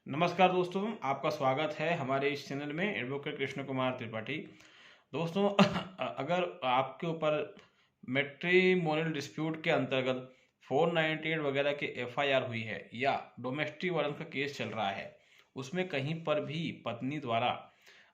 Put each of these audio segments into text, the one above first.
नमस्कार दोस्तों, आपका स्वागत है हमारे इस चैनल में एडवोकेट कृष्ण कुमार त्रिपाठी। दोस्तों अगर आपके ऊपर मैट्रिमोनियल डिस्प्यूट के अंतर्गत 498 वगैरह के एफआईआर हुई है या डोमेस्टिक वायलेंस का केस चल रहा है, उसमें कहीं पर भी पत्नी द्वारा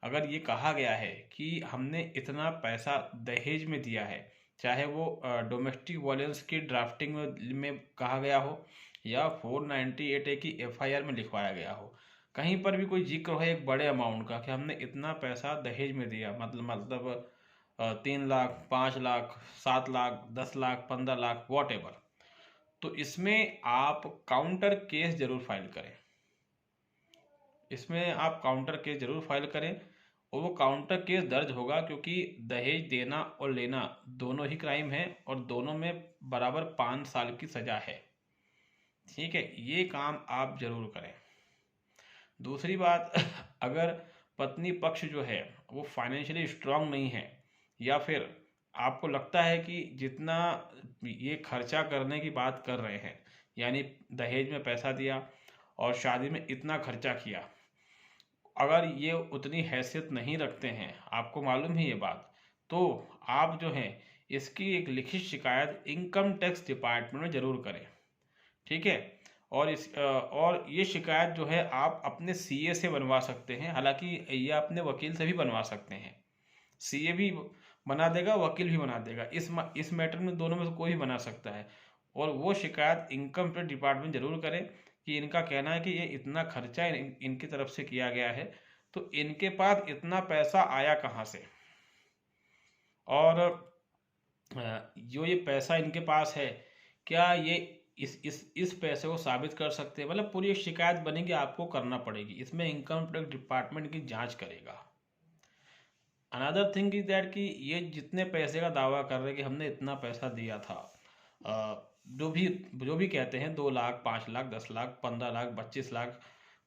अगर ये कहा गया है कि हमने इतना पैसा दहेज में दिया है, चाहे वो डोमेस्टिक वायलेंस की ड्राफ्टिंग में कहा गया हो या 498A की एफआईआर में लिखवाया गया हो, कहीं पर भी कोई जिक्र है एक बड़े अमाउंट का कि हमने इतना पैसा दहेज में दिया, मतलब 3 लाख, 5 लाख, 7 लाख, 10 लाख, 15 लाख, वॉट एवर, तो इसमें आप काउंटर केस जरूर फाइल करें। इसमें आप काउंटर केस जरूर फाइल करें और वो काउंटर केस दर्ज होगा क्योंकि दहेज देना और लेना दोनों ही क्राइम है और दोनों में बराबर 5 साल की सजा है। ठीक है, ये काम आप जरूर करें। दूसरी बात, अगर पत्नी पक्ष जो है वो फाइनेंशियली स्ट्रांग नहीं है या फिर आपको लगता है कि जितना ये खर्चा करने की बात कर रहे हैं, यानी दहेज में पैसा दिया और शादी में इतना खर्चा किया, अगर ये उतनी हैसियत नहीं रखते हैं, आपको मालूम है ये बात, तो आप जो है इसकी एक लिखित शिकायत इनकम टैक्स डिपार्टमेंट में ज़रूर करें। ठीक है, और ये शिकायत जो है आप अपने सीए से बनवा सकते हैं। हालांकि ये अपने वकील से भी बनवा सकते हैं, सीए भी बना देगा, वकील भी बना देगा, इस मैटर में दोनों में से कोई भी बना सकता है। और वो शिकायत इनकम टैक्स डिपार्टमेंट जरूर करें कि इनका कहना है कि ये इतना खर्चा इनकी तरफ से किया गया है, तो इनके पास इतना पैसा आया कहाँ से, और जो ये पैसा इनके पास है क्या ये इस पैसे को साबित कर सकते हैं। मतलब पूरी एक शिकायत बनेगी, आपको करना पड़ेगी, इसमें इनकम टैक्स डिपार्टमेंट की जांच करेगा। अनदर थिंग इज दैट कि ये जितने पैसे का दावा कर रहे हैं कि हमने इतना पैसा दिया था, जो भी कहते हैं 2 लाख, 5 लाख, 10 लाख, 15 लाख, 25 लाख,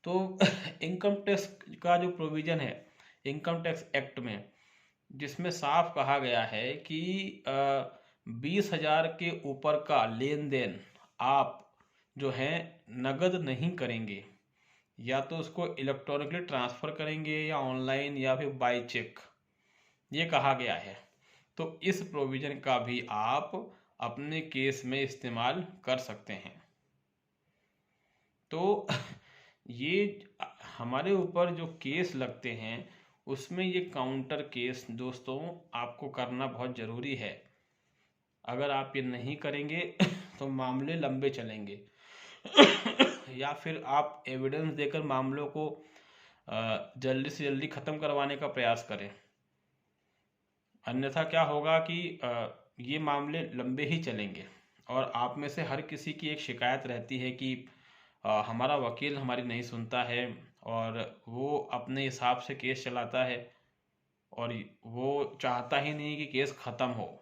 तो इनकम टैक्स का जो प्रोविजन है इनकम टैक्स एक्ट में, जिसमें साफ कहा गया है कि 20,000 के ऊपर का लेन देन आप जो है नगद नहीं करेंगे, या तो उसको इलेक्ट्रॉनिकली ट्रांसफ़र करेंगे या ऑनलाइन या फिर बाय चेक, ये कहा गया है। तो इस प्रोविज़न का भी आप अपने केस में इस्तेमाल कर सकते हैं। तो ये हमारे ऊपर जो केस लगते हैं उसमें ये काउंटर केस दोस्तों आपको करना बहुत ज़रूरी है। अगर आप ये नहीं करेंगे तो मामले लंबे चलेंगे या फिर आप एविडेंस देकर मामलों को जल्दी से जल्दी ख़त्म करवाने का प्रयास करें। अन्यथा क्या होगा कि ये मामले लंबे ही चलेंगे और आप में से हर किसी की एक शिकायत रहती है कि हमारा वकील हमारी नहीं सुनता है और वो अपने हिसाब से केस चलाता है और वो चाहता ही नहीं कि केस ख़त्म हो,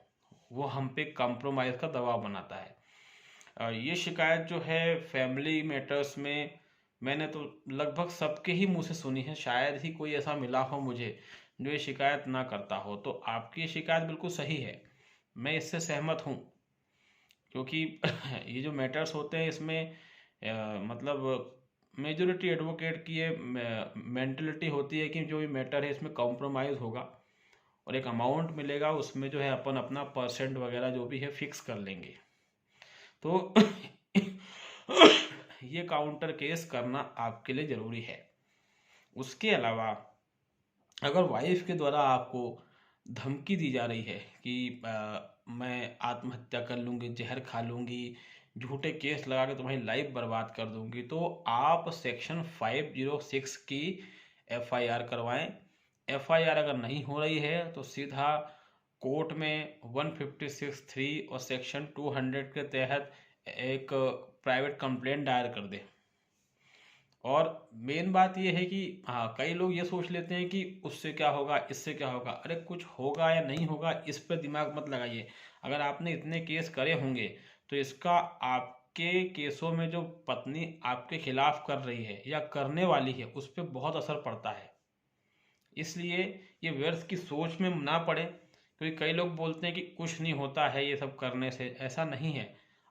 वो हम पे कॉम्प्रोमाइज़ का दबाव बनाता है। ये शिकायत जो है फैमिली मैटर्स में मैंने तो लगभग सबके ही मुंह से सुनी है, शायद ही कोई ऐसा मिला हो मुझे जो ये शिकायत ना करता हो। तो आपकी ये शिकायत बिल्कुल सही है, मैं इससे सहमत हूँ, क्योंकि ये जो मैटर्स होते हैं इसमें मतलब मेजोरिटी एडवोकेट की ये मेंटलिटी होती है कि जो ये मैटर है इसमें कॉम्प्रोमाइज़ होगा और एक अमाउंट मिलेगा, उसमें जो है अपन अपना परसेंट वगैरह जो भी है फिक्स कर लेंगे। तो ये काउंटर केस करना आपके लिए ज़रूरी है। उसके अलावा अगर वाइफ के द्वारा आपको धमकी दी जा रही है कि मैं आत्महत्या कर लूँगी, जहर खा लूँगी, झूठे केस लगा के तुम्हारी लाइफ बर्बाद कर दूँगी, तो आप सेक्शन 506 की एफआईआर करवाएं। एफआईआर अगर नहीं हो रही है तो सीधा कोर्ट में 156(3) और सेक्शन 200 के तहत एक प्राइवेट कंप्लेंट दायर कर दें। और मेन बात यह है कि हाँ, कई लोग ये सोच लेते हैं कि उससे क्या होगा, इससे क्या होगा। अरे कुछ होगा या नहीं होगा इस पर दिमाग मत लगाइए। अगर आपने इतने केस करे होंगे तो इसका आपके केसों में जो पत्नी आपके खिलाफ कर रही है या करने वाली है उस पर बहुत असर पड़ता है। इसलिए ये व्यर्थ की सोच में ना पड़े, क्योंकि कई लोग बोलते हैं कि कुछ नहीं होता है ये सब करने से, ऐसा नहीं है।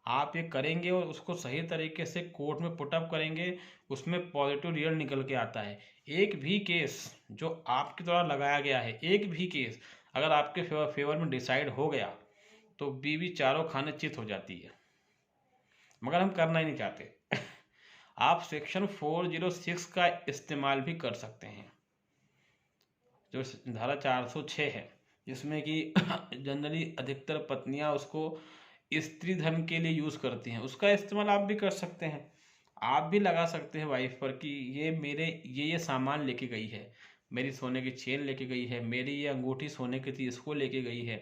आप ये करेंगे और उसको सही तरीके से कोर्ट में पुटअप करेंगे, उसमें पॉजिटिव रिजल्ट निकल के आता है। एक भी केस जो आपके द्वारा लगाया गया है, एक भी केस अगर आपके फेवर में डिसाइड हो गया तो बीवी चारों खाने चित हो जाती है, मगर हम करना ही नहीं चाहते। आप सेक्शन 406 का इस्तेमाल भी कर सकते हैं, जो धारा 406 है, जिसमें कि जनरली अधिकतर पत्नियां उसको स्त्री धन के लिए यूज़ करती हैं, उसका इस्तेमाल आप भी कर सकते हैं। आप भी लगा सकते हैं वाइफ पर कि ये मेरे ये सामान लेके गई है, मेरी सोने की चेन लेके गई है, मेरी ये अंगूठी सोने की थी इसको लेके गई है,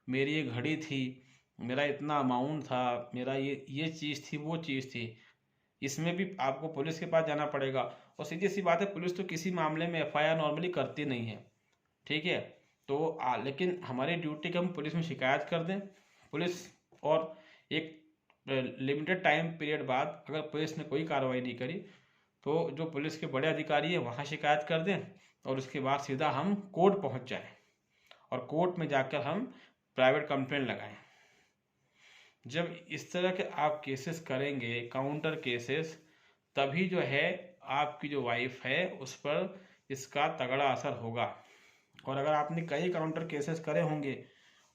मेरी ये घड़ी थी, मेरा इतना अमाउंट था, मेरा ये चीज़ थी, वो चीज़ थी। इसमें भी आपको पुलिस के पास जाना पड़ेगा, और सीधी सी बात है पुलिस तो किसी मामले में एफआईआर नॉर्मली करती नहीं है, ठीक है। तो लेकिन हमारी ड्यूटी कि हम पुलिस में शिकायत कर दें, पुलिस और एक लिमिटेड टाइम पीरियड बाद अगर पुलिस ने कोई कार्रवाई नहीं करी तो जो पुलिस के बड़े अधिकारी हैं वहाँ शिकायत कर दें, और उसके बाद सीधा हम कोर्ट पहुँच जाएं और कोर्ट में जाकर हम प्राइवेट कंप्लेंट लगाएं। जब इस तरह के आप केसेस करेंगे, काउंटर केसेस, तभी जो है आपकी जो वाइफ है उस पर इसका तगड़ा असर होगा। और अगर आपने कई काउंटर केसेस करे होंगे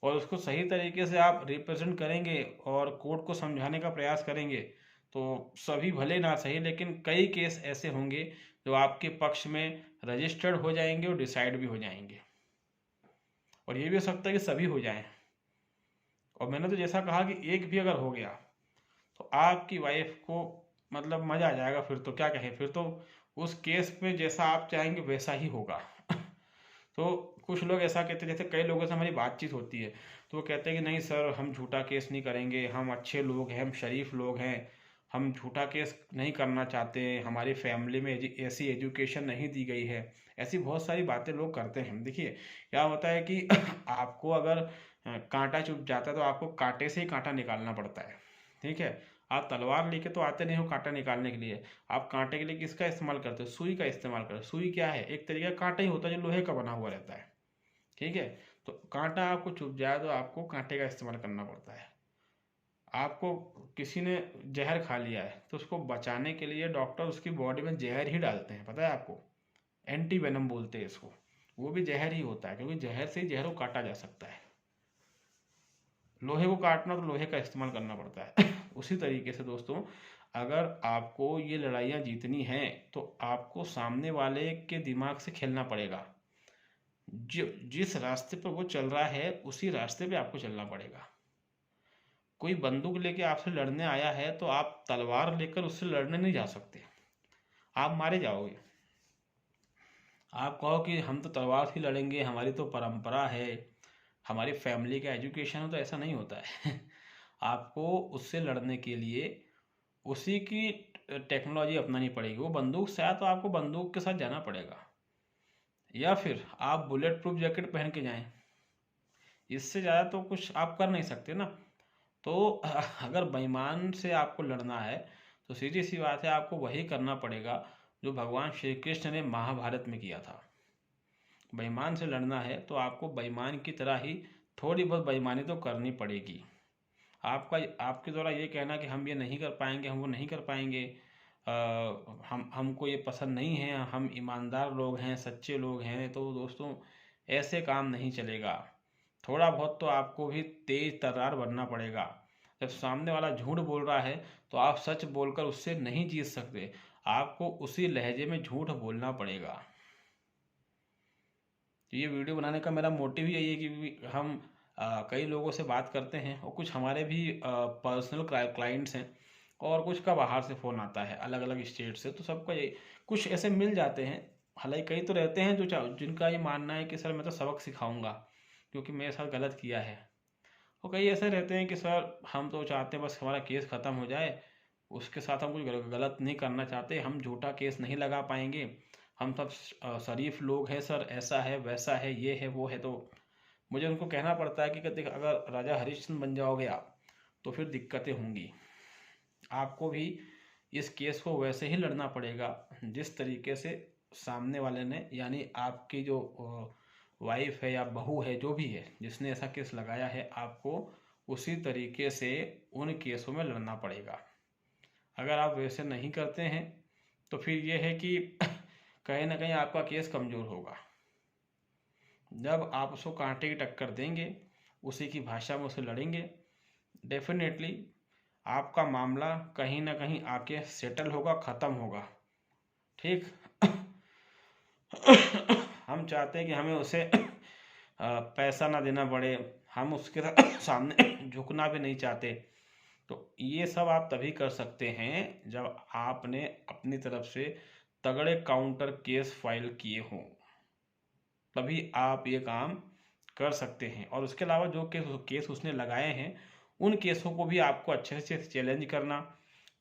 और उसको सही तरीके से आप रिप्रेजेंट करेंगे और कोर्ट को समझाने का प्रयास करेंगे तो सभी भले ना सही लेकिन कई केस ऐसे होंगे जो आपके पक्ष में रजिस्टर्ड हो जाएंगे और डिसाइड भी हो जाएंगे, और ये भी हो सकता है कि सभी हो जाएं। और मैंने तो जैसा कहा कि एक भी अगर हो गया तो आपकी वाइफ को मतलब मज़ा आ जाएगा, फिर तो क्या कहें, फिर तो उस केस में जैसा आप चाहेंगे वैसा ही होगा। तो कुछ लोग ऐसा कहते हैं, जैसे कई लोगों से हमारी बातचीत होती है तो वो कहते हैं कि नहीं सर हम झूठा केस नहीं करेंगे, हम अच्छे लोग हैं, हम शरीफ लोग हैं, हम झूठा केस नहीं करना चाहते, हमारी फैमिली में ऐसी एजुकेशन नहीं दी गई है। ऐसी बहुत सारी बातें लोग करते हैं। देखिए क्या होता है कि आपको अगर कांटा चुभ जाता है तो आपको कांटे से ही कांटा निकालना पड़ता है, ठीक है। आप तलवार लेके तो आते नहीं हो कांटा निकालने के लिए, आप कांटे के लिए किसका इस्तेमाल करते हो, सुई का इस्तेमाल करते हो। सुई क्या है, एक तरीके का कांटा ही होता है जो लोहे का बना हुआ रहता है, ठीक है। तो कांटा आपको चुभ जाए तो आपको कांटे का इस्तेमाल करना पड़ता है। आपको किसी ने जहर खा लिया है तो उसको बचाने के लिए डॉक्टर उसकी बॉडी में जहर ही डालते हैं, पता है आपको, एंटी वेनम बोलते हैं इसको। वो भी जहर ही होता है क्योंकि जहर से ही जहर को काटा जा सकता है। लोहे को काटना तो लोहे का इस्तेमाल करना पड़ता है। उसी तरीके से दोस्तों अगर आपको ये लड़ाइयाँ जीतनी हैं तो आपको सामने वाले के दिमाग से खेलना पड़ेगा। जिस रास्ते पर वो चल रहा है उसी रास्ते पे आपको चलना पड़ेगा। कोई बंदूक लेके आपसे लड़ने आया है तो आप तलवार लेकर उससे लड़ने नहीं जा सकते, आप मारे जाओगे। आप कहो कि हम तो तलवार से लड़ेंगे, हमारी तो परंपरा है, हमारी फैमिली का एजुकेशन है, तो ऐसा नहीं होता है। आपको उससे लड़ने के लिए उसी की टेक्नोलॉजी अपनानी पड़ेगी। वो बंदूक से आया तो आपको बंदूक के साथ जाना पड़ेगा, या फिर आप बुलेट प्रूफ जैकेट पहन के जाएं। इससे ज़्यादा तो कुछ आप कर नहीं सकते ना। तो अगर बेईमान से आपको लड़ना है तो सीधी सी बात है आपको वही करना पड़ेगा जो भगवान श्री कृष्ण ने महाभारत में किया था। बेईमान से लड़ना है तो आपको बेईमान की तरह ही थोड़ी बहुत बेईमानी तो करनी पड़ेगी। आपका आपके द्वारा ये कहना कि हम ये नहीं कर पाएंगे, हम वो नहीं कर पाएंगे, हमको ये पसंद नहीं है, हम ईमानदार लोग हैं, सच्चे लोग हैं, तो दोस्तों ऐसे काम नहीं चलेगा। थोड़ा बहुत तो आपको भी तेज तर्रार बनना पड़ेगा। जब सामने वाला झूठ बोल रहा है तो आप सच बोलकर उससे नहीं जीत सकते, आपको उसी लहजे में झूठ बोलना पड़ेगा। तो ये वीडियो बनाने का मेरा मोटिव ही यही है कि हम कई लोगों से बात करते हैं और कुछ हमारे भी पर्सनल क्लाइंट्स हैं और कुछ का बाहर से फ़ोन आता है अलग अलग स्टेट से, तो सबका यही कुछ ऐसे मिल जाते हैं। हालांकि कई तो रहते हैं जो जिनका ये मानना है कि सर मैं तो सबक सिखाऊंगा क्योंकि मेरे साथ गलत किया है, और कई ऐसे रहते हैं कि सर हम तो चाहते हैं बस हमारा केस ख़त्म हो जाए, उसके साथ हम कुछ गलत नहीं करना चाहते, हम झूठा केस नहीं लगा पाएंगे, हम सब शरीफ लोग हैं सर, ऐसा है वैसा है ये है वो है। तो मुझे उनको कहना पड़ता है कि देख अगर राजा हरिश्चंद्र बन जाओगे आप तो फिर दिक्कतें होंगी। आपको भी इस केस को वैसे ही लड़ना पड़ेगा जिस तरीके से सामने वाले ने, यानी आपकी जो वाइफ है या बहू है जो भी है जिसने ऐसा केस लगाया है, आपको उसी तरीके से उन केसों में लड़ना पड़ेगा। अगर आप वैसे नहीं करते हैं तो फिर ये है कि कहीं ना कहीं आपका केस कमज़ोर होगा। जब आप उसको कांटे की टक्कर देंगे, उसी की भाषा में उसे लड़ेंगे, डेफिनेटली आपका मामला कहीं ना कहीं आके सेटल होगा, ख़त्म होगा। ठीक। हम चाहते हैं कि हमें उसे पैसा ना देना पड़े, हम उसके सामने झुकना भी नहीं चाहते। तो ये सब आप तभी कर सकते हैं जब आपने अपनी तरफ से तगड़े काउंटर केस फाइल किए हों, तभी आप ये काम कर सकते हैं। और उसके अलावा जो केस उसने लगाए हैं, उन केसों को भी आपको अच्छे से चैलेंज करना,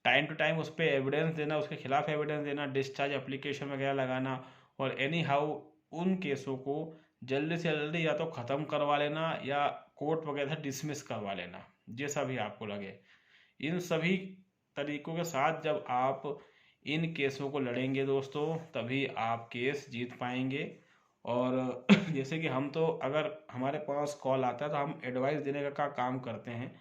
टाइम टू टाइम उस पर एविडेंस देना, उसके खिलाफ एविडेंस देना, डिस्चार्ज एप्लीकेशन वगैरह लगाना, और एनी हाउ उन केसों को जल्दी से जल्दी या तो ख़त्म करवा लेना या कोर्ट वगैरह डिसमिस करवा लेना, जैसा भी आपको लगे। इन सभी तरीकों के साथ जब आप इन केसों को लड़ेंगे दोस्तों, तभी आप केस जीत पाएंगे। और जैसे कि हम तो, अगर हमारे पास कॉल आता है तो हम एडवाइस देने का काम करते हैं।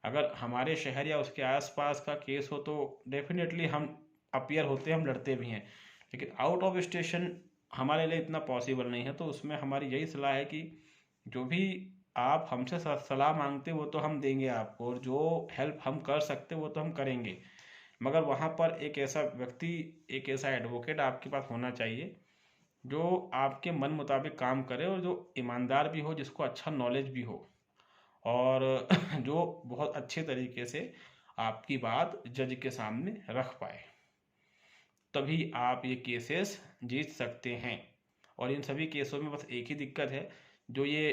अगर हमारे शहर या उसके आसपास का केस हो तो डेफिनेटली हम अपीयर होते हैं, हम लड़ते भी हैं। लेकिन आउट ऑफ स्टेशन हमारे लिए इतना पॉसिबल नहीं है, तो उसमें हमारी यही सलाह है कि जो भी आप हमसे सलाह मांगते वो तो हम देंगे आपको, और जो हेल्प हम कर सकते वो तो हम करेंगे। मगर वहाँ पर एक ऐसा व्यक्ति, एक ऐसा एडवोकेट आपके पास होना चाहिए जो आपके मन मुताबिक काम करे, और जो ईमानदार भी हो, जिसको अच्छा नॉलेज भी हो, और जो बहुत अच्छे तरीके से आपकी बात जज के सामने रख पाए। तभी आप ये केसेस जीत सकते हैं। और इन सभी केसों में बस एक ही दिक्कत है, जो ये